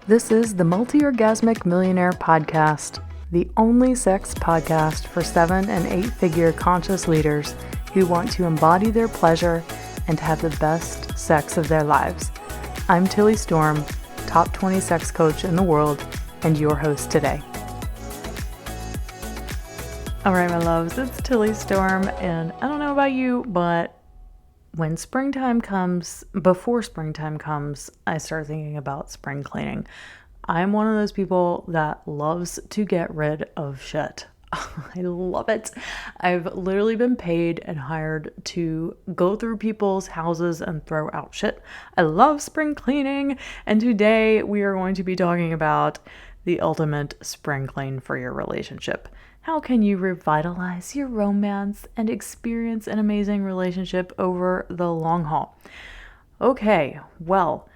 This is the Multi-Orgasmic Millionaire Podcast, the only sex podcast for 7- and 8-figure conscious leaders who want to embody their pleasure and have the best sex of their lives. I'm Tilly Storm, top 20 sex coach in the world, and your host today. All right, my loves, it's Tilly Storm, and I don't know about you, but when springtime comes, before springtime comes, I start thinking about spring cleaning. I'm one of those people that loves to get rid of shit. I love it. I've literally been paid and hired to go through people's houses and throw out shit. I love spring cleaning, and today we are going to be talking about the ultimate spring clean for your relationship. How can you revitalize your romance and experience an amazing relationship over the long haul? Okay, well,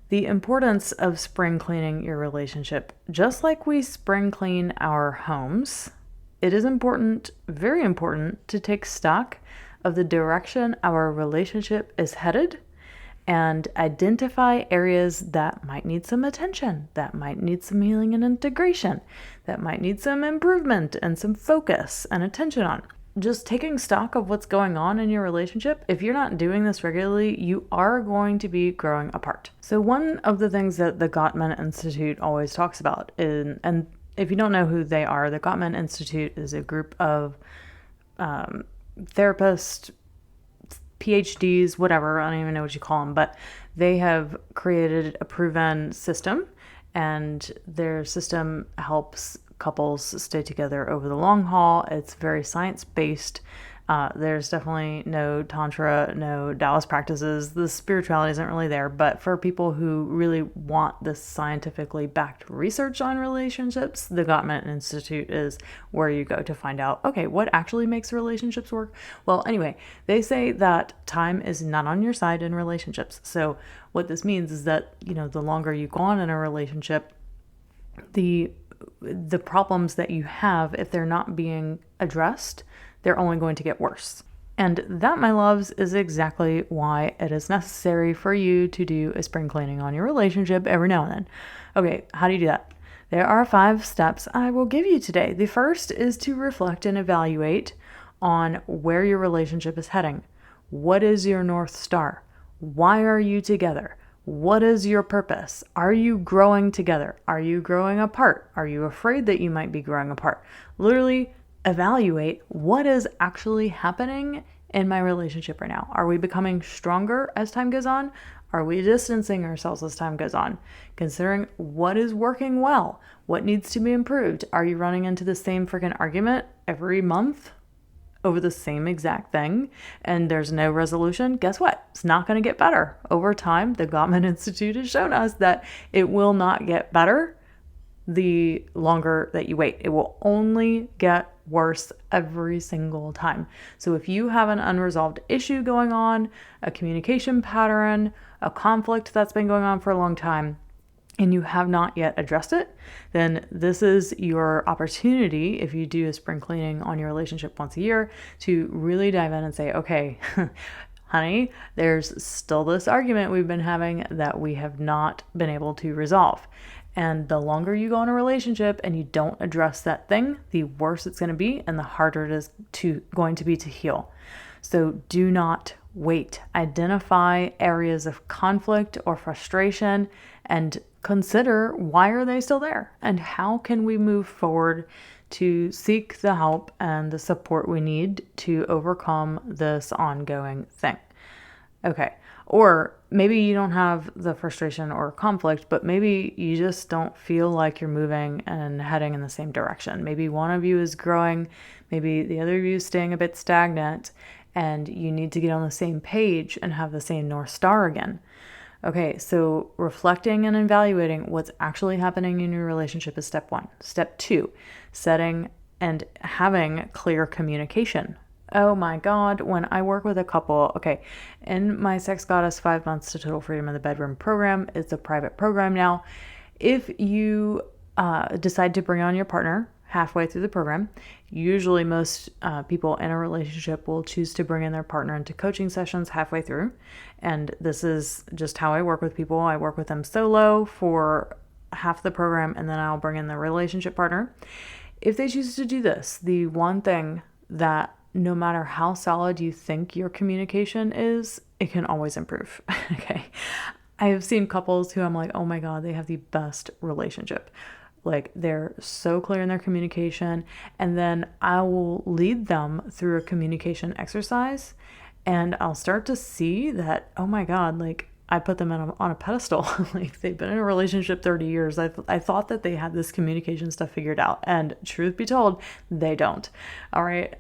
the importance of spring cleaning your relationship, just like we spring clean our homes, it is important, very important, to take stock of the direction our relationship is headed and identify areas that might need some attention, that might need some healing and integration, that might need some improvement and some focus and attention on. Just taking stock of what's going on in your relationship, if you're not doing this regularly, you are going to be growing apart. So one of the things that the Gottman Institute always talks about, and if you don't know who they are, the Gottman Institute is a group of therapists, PhDs, whatever, I don't even know what you call them, but they have created a proven system, and their system helps couples stay together over the long haul. It's very science-based. There's definitely no tantra, no Taoist practices. The spirituality isn't really there, but for people who really want this scientifically backed research on relationships, the Gottman Institute is where you go to find out, okay, what actually makes relationships work? Well, anyway, they say that time is not on your side in relationships. So what this means is that, the longer you go on in a relationship, the problems that you have, if they're not being addressed, they're only going to get worse. And that, my loves, is exactly why it is necessary for you to do a spring cleaning on your relationship every now and then. Okay, how do you do that? There are 5 steps I will give you today. The first is to reflect and evaluate on where your relationship is heading. What is your North Star? Why are you together? What is your purpose? Are you growing together? Are you growing apart? Are you afraid that you might be growing apart? Literally evaluate what is actually happening in my relationship right now. Are we becoming stronger as time goes on? Are we distancing ourselves as time goes on? Considering what is working well, what needs to be improved. Are you running into the same freaking argument every month over the same exact thing and there's no resolution? Guess what? It's not going to get better. Over time, the Gottman Institute has shown us that it will not get better the longer that you wait. It will only get worse every single time. So if you have an unresolved issue going on, a communication pattern, a conflict that's been going on for a long time, and you have not yet addressed it, then this is your opportunity, if you do a spring cleaning on your relationship once a year, to really dive in and say, okay, honey, there's still this argument we've been having that we have not been able to resolve. And the longer you go in a relationship and you don't address that thing, the worse it's going to be and the harder it is going to be to heal. So do not wait. Identify areas of conflict or frustration and consider, why are they still there? And how can we move forward to seek the help and the support we need to overcome this ongoing thing? Okay. Or maybe you don't have the frustration or conflict, but maybe you just don't feel like you're moving and heading in the same direction. Maybe one of you is growing, maybe the other of you is staying a bit stagnant, and you need to get on the same page and have the same North Star again. Okay, so reflecting and evaluating what's actually happening in your relationship is step 1. Step 2, setting and having clear communication. Oh my God, when I work with a couple, okay, in my Sex Goddess 5 Months to Total Freedom in the Bedroom program, it's a private program now. If you decide to bring on your partner halfway through the program, usually most people in a relationship will choose to bring in their partner into coaching sessions halfway through. And this is just how I work with people. I work with them solo for half the program, and then I'll bring in the relationship partner. If they choose to do this, the one thing that no matter how solid you think your communication is, it can always improve. Okay. I have seen couples who I'm like, oh my God, they have the best relationship. Like they're so clear in their communication. And then I will lead them through a communication exercise and I'll start to see that, oh my God, like I put them on a pedestal. Like they've been in a relationship 30 years. I thought that they had this communication stuff figured out. And truth be told, they don't. All right.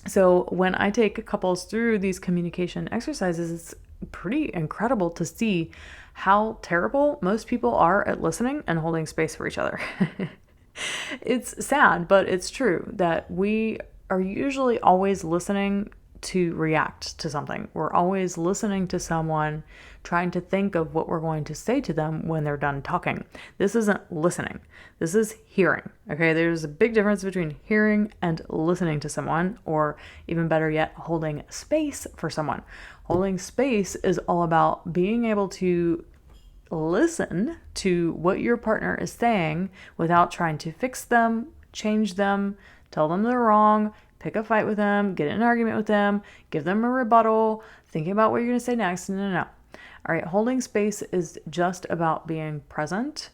So when I take couples through these communication exercises, it's pretty incredible to see how terrible most people are at listening and holding space for each other. It's sad, but it's true that we are usually always listening to react to something. We're always listening to someone, trying to think of what we're going to say to them when they're done talking. This isn't listening. This is hearing. Okay, there's a big difference between hearing and listening to someone, or even better yet, holding space for someone. Holding space is all about being able to listen to what your partner is saying without trying to fix them, change them, tell them they're wrong, pick a fight with them, get in an argument with them, give them a rebuttal, thinking about what you're going to say next. No. All right, holding space is just about being present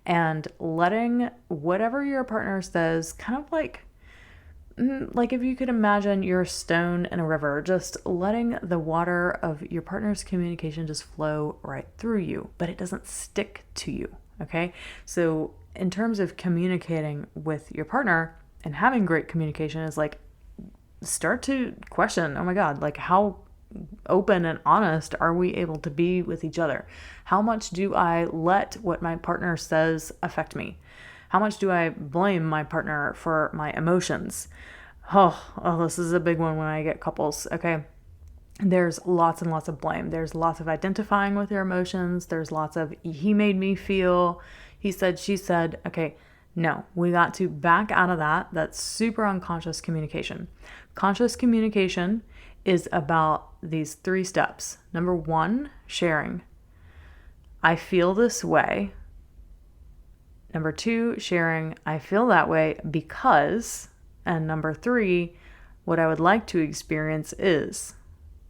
and letting whatever your partner says kind of like if you could imagine you're a stone in a river, just letting the water of your partner's communication just flow right through you, but it doesn't stick to you, okay? So in terms of communicating with your partner and having great communication is like, start to question, oh my God, like how open and honest are we able to be with each other? How much do I let what my partner says affect me? How much do I blame my partner for my emotions? Oh, this is a big one when I get couples, okay? There's lots and lots of blame. There's lots of identifying with your emotions. There's lots of, he made me feel, he said, she said, okay. No, we got to back out of that. That's super unconscious communication. Conscious communication is about these 3 steps. Number 1, sharing. I feel this way. Number 2, sharing. I feel that way because. And number 3, what I would like to experience is.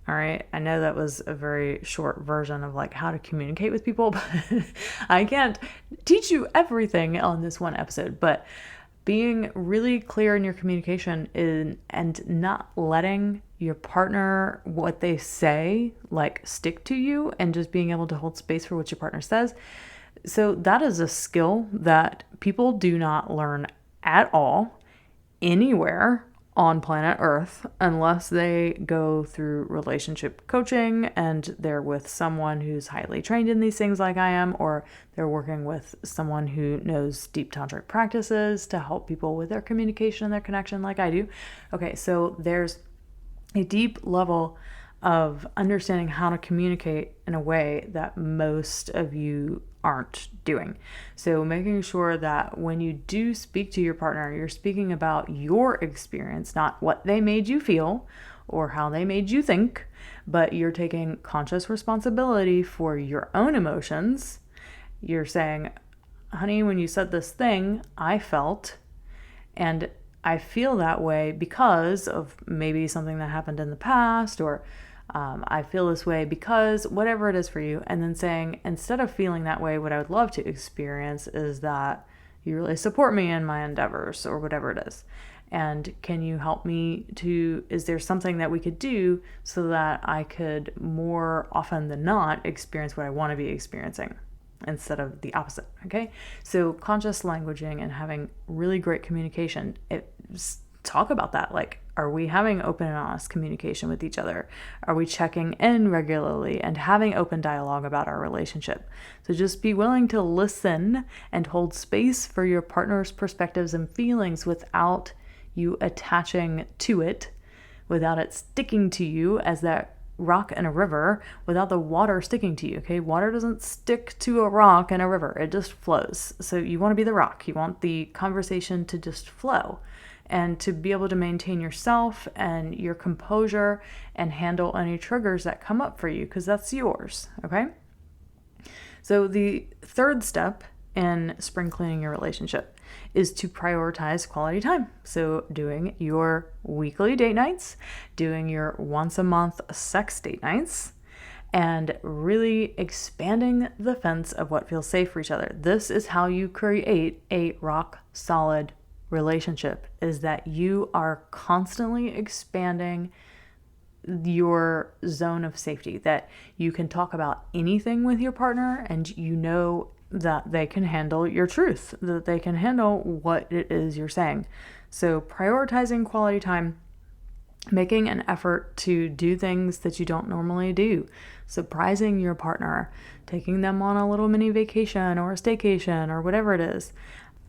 All right. I know that was a very short version of like how to communicate with people, but I can't teach you everything on this one episode, but being really clear in your communication and not letting your partner, what they say, like stick to you and just being able to hold space for what your partner says. So that is a skill that people do not learn at all anywhere on planet Earth unless they go through relationship coaching and they're with someone who's highly trained in these things like I am, or they're working with someone who knows deep tantric practices to help people with their communication and their connection like I do. Okay, so there's a deep level of understanding how to communicate in a way that most of you aren't doing. So making sure that when you do speak to your partner, you're speaking about your experience, not what they made you feel or how they made you think, but you're taking conscious responsibility for your own emotions. You're saying, honey, when you said this thing, I felt, and I feel that way because of maybe something that happened in the past, or I feel this way because whatever it is for you. And then saying, instead of feeling that way, what I would love to experience is that you really support me in my endeavors or whatever it is. And can you help me is there something that we could do so that I could more often than not experience what I want to be experiencing instead of the opposite? Okay. So conscious languaging and having really great communication, talk about that. Like, are we having open and honest communication with each other? Are we checking in regularly and having open dialogue about our relationship? So just be willing to listen and hold space for your partner's perspectives and feelings without you attaching to it, without it sticking to you as that rock in a river, without the water sticking to you. Okay, water doesn't stick to a rock in a river, it just flows. So you want to be the rock. You want the conversation to just flow and to be able to maintain yourself and your composure and handle any triggers that come up for you, because that's yours. Okay, so the third step in spring cleaning your relationship is to prioritize quality time. So doing your weekly date nights, doing your once a month sex date nights, and really expanding the fence of what feels safe for each other. This is how you create a rock solid relationship, is that you are constantly expanding your zone of safety, that you can talk about anything with your partner and you know that they can handle your truth, that they can handle what it is you're saying. So prioritizing quality time, making an effort to do things that you don't normally do, surprising your partner, taking them on a little mini vacation or a staycation or whatever it is,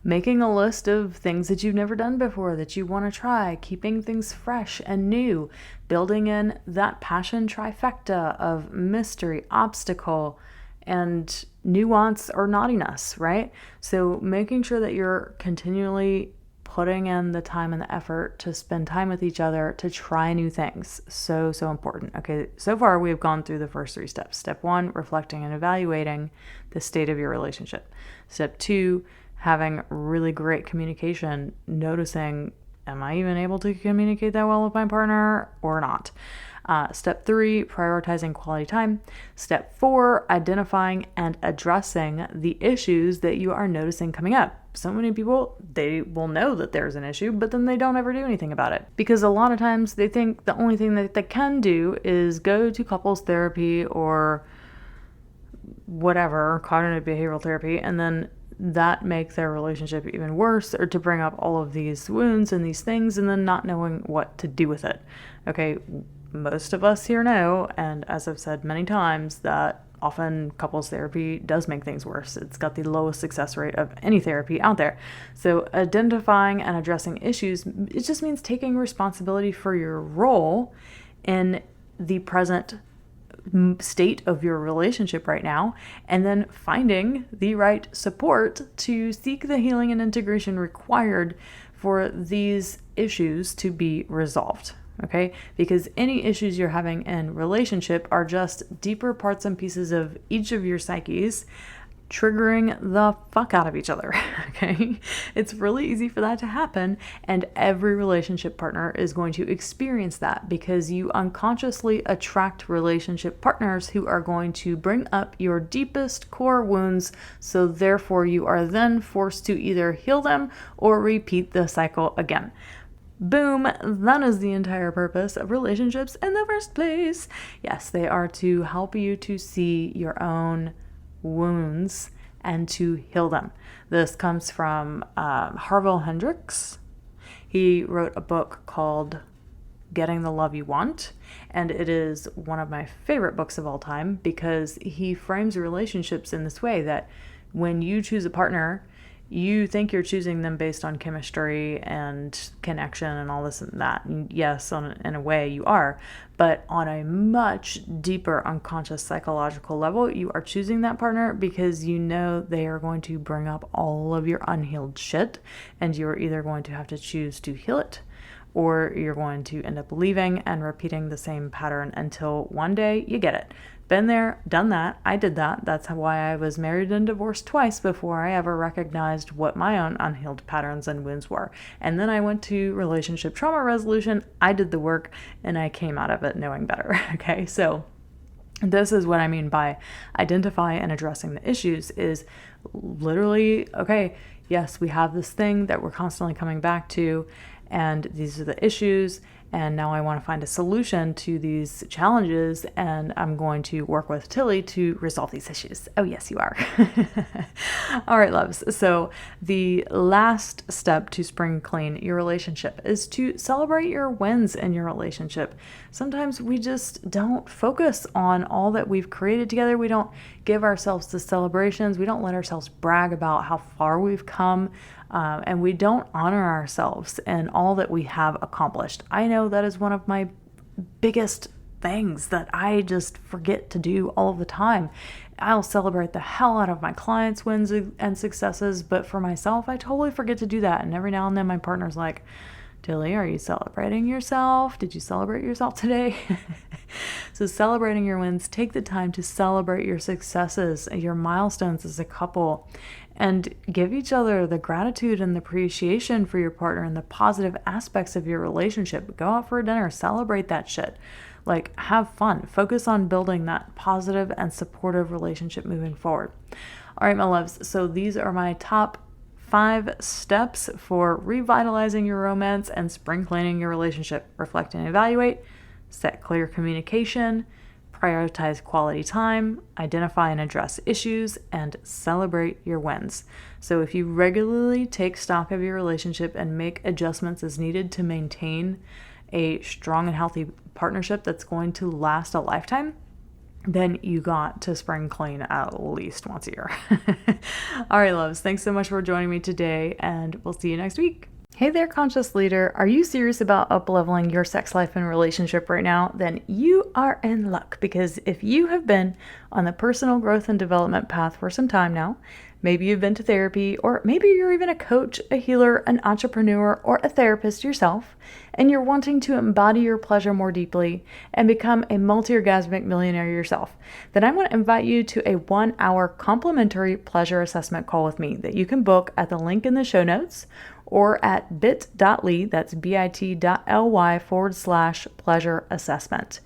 making a list of things that you've never done before that you want to try, keeping things fresh and new, building in that passion trifecta of mystery, obstacle, and nuance or naughtiness, right? So making sure that you're continually putting in the time and the effort to spend time with each other, to try new things. So important. Okay, so far we've gone through the first 3 steps. Step 1, reflecting and evaluating the state of your relationship. Step 2, having really great communication, noticing, am I even able to communicate that well with my partner or not? Step 3, prioritizing quality time. Step 4, identifying and addressing the issues that you are noticing coming up. So many people, they will know that there's an issue, but then they don't ever do anything about it. Because a lot of times they think the only thing that they can do is go to couples therapy or whatever, cognitive behavioral therapy, and then that make their relationship even worse, or to bring up all of these wounds and these things and then not knowing what to do with it. Okay, most of us here know, and as I've said many times, that often couples therapy does make things worse. It's got the lowest success rate of any therapy out there. So identifying and addressing issues, it just means taking responsibility for your role in the present state of your relationship right now, and then finding the right support to seek the healing and integration required for these issues to be resolved. Okay, because any issues you're having in relationship are just deeper parts and pieces of each of your psyches triggering the fuck out of each other. Okay, it's really easy for that to happen, and every relationship partner is going to experience that, because you unconsciously attract relationship partners who are going to bring up your deepest core wounds, so therefore you are then forced to either heal them or repeat the cycle again. Boom, that is the entire purpose of relationships in the first place. Yes, they are to help you to see your own wounds and to heal them. This comes from Harville Hendrix. He wrote a book called Getting the Love You Want, and it is one of my favorite books of all time, because he frames relationships in this way, that when you choose a partner, you think you're choosing them based on chemistry and connection and all this and that. And yes, in a way you are, but on a much deeper unconscious psychological level, you are choosing that partner because you know they are going to bring up all of your unhealed shit, and you're either going to have to choose to heal it, or you're going to end up leaving and repeating the same pattern until one day you get it. Been there, done that. I did that. That's why I was married and divorced twice before I ever recognized what my own unhealed patterns and wounds were. And then I went to relationship trauma resolution. I did the work and I came out of it knowing better. Okay, so this is what I mean by identify and addressing the issues, is literally, okay, yes, we have this thing that we're constantly coming back to, and these are the issues, and now I want to find a solution to these challenges, and I'm going to work with Tilly to resolve these issues. Oh, yes, you are. All right, loves. So the last step to spring clean your relationship is to celebrate your wins in your relationship. Sometimes we just don't focus on all that we've created together. We don't give ourselves the celebrations. We don't let ourselves brag about how far we've come. And we don't honor ourselves and all that we have accomplished. I know that is one of my biggest things that I just forget to do all the time. I'll celebrate the hell out of my clients' wins and successes, but for myself, I totally forget to do that. And every now and then my partner's like, Tilly, are you celebrating yourself? Did you celebrate yourself today? So celebrating your wins, take the time to celebrate your successes, your milestones as a couple, and give each other the gratitude and the appreciation for your partner and the positive aspects of your relationship. Go out for a dinner, celebrate that shit. Like, have fun. Focus on building that positive and supportive relationship moving forward. All right, my loves. So these are my top 5 steps for revitalizing your romance and spring cleaning your relationship. Reflect and evaluate, set clear communication, prioritize quality time, identify and address issues, and celebrate your wins. So if you regularly take stock of your relationship and make adjustments as needed to maintain a strong and healthy partnership that's going to last a lifetime, then you got to spring clean at least once a year. All right, loves. Thanks so much for joining me today, and we'll see you next week. Hey there, conscious leader. Are you serious about up-leveling your sex life and relationship right now? Then you are in luck, because if you have been on the personal growth and development path for some time now, maybe you've been to therapy, or maybe you're even a coach, a healer, an entrepreneur, or a therapist yourself, and you're wanting to embody your pleasure more deeply and become a multi-orgasmic millionaire yourself, then I'm going to invite you to a 1-hour complimentary pleasure assessment call with me that you can book at the link in the show notes or at bit.ly, that's bit.ly/pleasure assessment.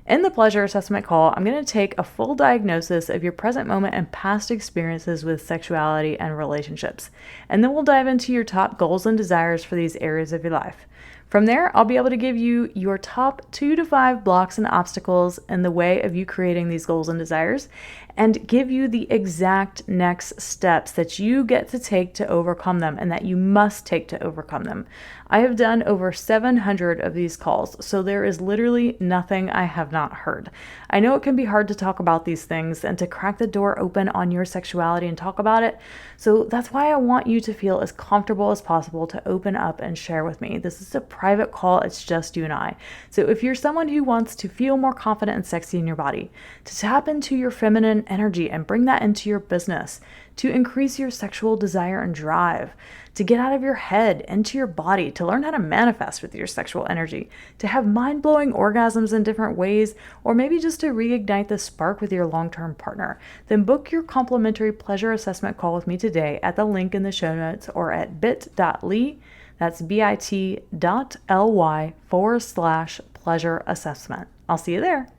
In the pleasure assessment call, I'm going to take a full diagnosis of your present moment and past experiences with sexuality and relationships. And then we'll dive into your top goals and desires for these areas of your life. From there, I'll be able to give you your top 2 to 5 blocks and obstacles in the way of you creating these goals and desires, and give you the exact next steps that you get to take to overcome them and that you must take to overcome them. I have done over 700 of these calls, so there is literally nothing I have not heard. I know it can be hard to talk about these things and to crack the door open on your sexuality and talk about it, so that's why I want you to feel as comfortable as possible to open up and share with me. This is a private call, it's just you and I. So if you're someone who wants to feel more confident and sexy in your body, to tap into your feminine energy and bring that into your business, to increase your sexual desire and drive, to get out of your head into your body, to learn how to manifest with your sexual energy, to have mind-blowing orgasms in different ways, or maybe just to reignite the spark with your long-term partner, then book your complimentary pleasure assessment call with me today at the link in the show notes or at bit.ly, that's bit.ly/pleasure assessment. I'll see you there.